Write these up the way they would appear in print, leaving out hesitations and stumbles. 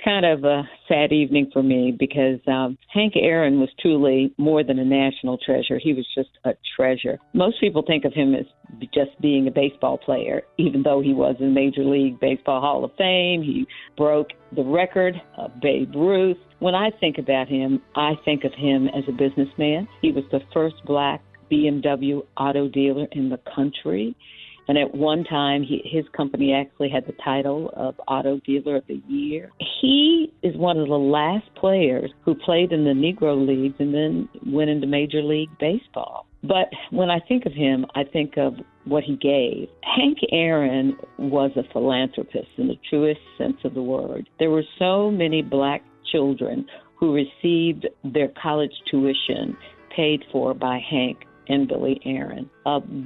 kind of a sad evening for me because Hank Aaron was truly more than a national treasure. He was just a treasure. Most people think of him as just being a baseball player, even though he was in Major League Baseball Hall of Fame. He broke the record of Babe Ruth. When I think about him, I think of him as a businessman. He was the first black BMW auto dealer in the country. And at one time, his company actually had the title of Auto Dealer of the Year. He is one of the last players who played in the Negro Leagues and then went into Major League Baseball. But when I think of him, I think of what he gave. Hank Aaron was a philanthropist in the truest sense of the word. There were so many black children who received their college tuition paid for by Hank and Billy Aaron.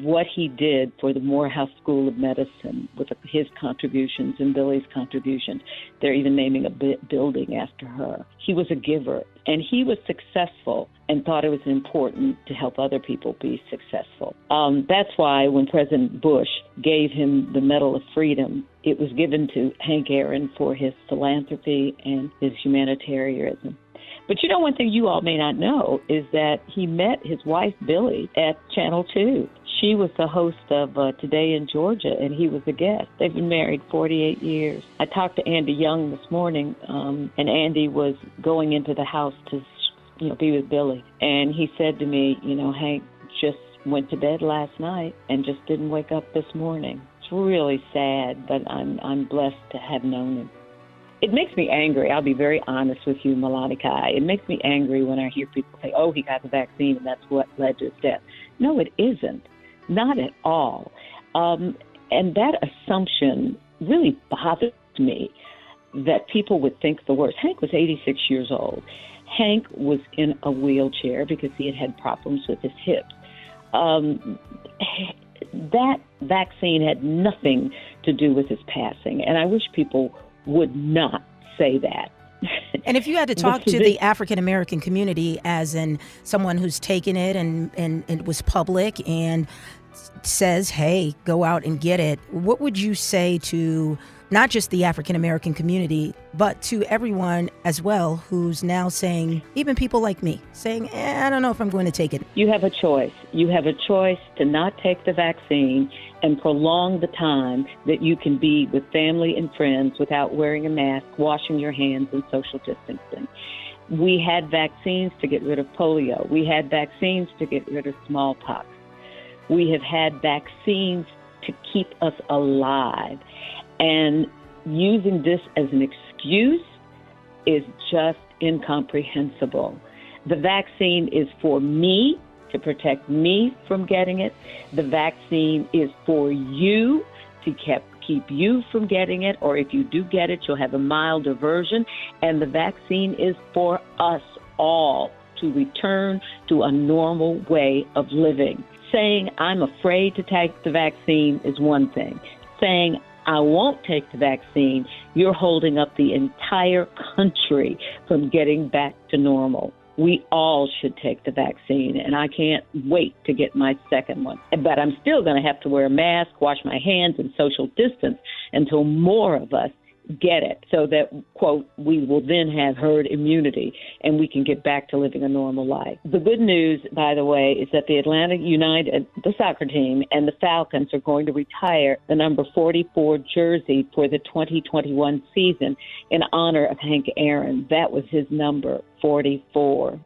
What he did for the Morehouse School of Medicine with his contributions and Billy's contributions. They're even naming a building after her. He was a giver, and he was successful and thought it was important to help other people be successful. That's why when President Bush gave him the Medal of Freedom, it was given to Hank Aaron for his philanthropy and his humanitarianism. But you know, one thing you all may not know is that he met his wife, Billy, at Channel 2. She was the host of Today in Georgia, and he was a guest. They've been married 48 years. I talked to Andy Young this morning, and Andy was going into the house to be with Billy. And he said to me, Hank just went to bed last night and just didn't wake up this morning. It's really sad, but I'm blessed to have known him. It makes me angry. I'll be very honest with you, Malanika. It makes me angry when I hear people say, he got the vaccine and that's what led to his death. No, it isn't. Not at all. And that assumption really bothers me, that people would think the worst. Hank was 86 years old. Hank was in a wheelchair because he had problems with his hips. That vaccine had nothing to do with his passing, and I wish people would not say that. And if you had to talk to the African-American community as in someone who's taken it and it was public and says, hey, go out and get it, what would you say to not just the African-American community, but to everyone as well who's now saying, even people like me, saying, I don't know if I'm going to take it? You have a choice. You have a choice to not take the vaccine and prolong the time that you can be with family and friends without wearing a mask, washing your hands, and social distancing. We had vaccines to get rid of polio. We had vaccines to get rid of smallpox. We have had vaccines to keep us alive. And using this as an excuse is just incomprehensible. The vaccine is for me, to protect me from getting it. The vaccine is for you to keep you from getting it, or if you do get it, you'll have a milder version. And the vaccine is for us all to return to a normal way of living. Saying I'm afraid to take the vaccine is one thing. Saying I won't take the vaccine, you're holding up the entire country from getting back to normal. We all should take the vaccine, and I can't wait to get my second one. But I'm still going to have to wear a mask, wash my hands, and social distance until more of us get it, so that, quote, we will then have herd immunity and we can get back to living a normal life. The good news, by the way, is that the Atlanta United, the soccer team, and the Falcons are going to retire the number 44 jersey for the 2021 season in honor of Hank Aaron. That was his number, 44.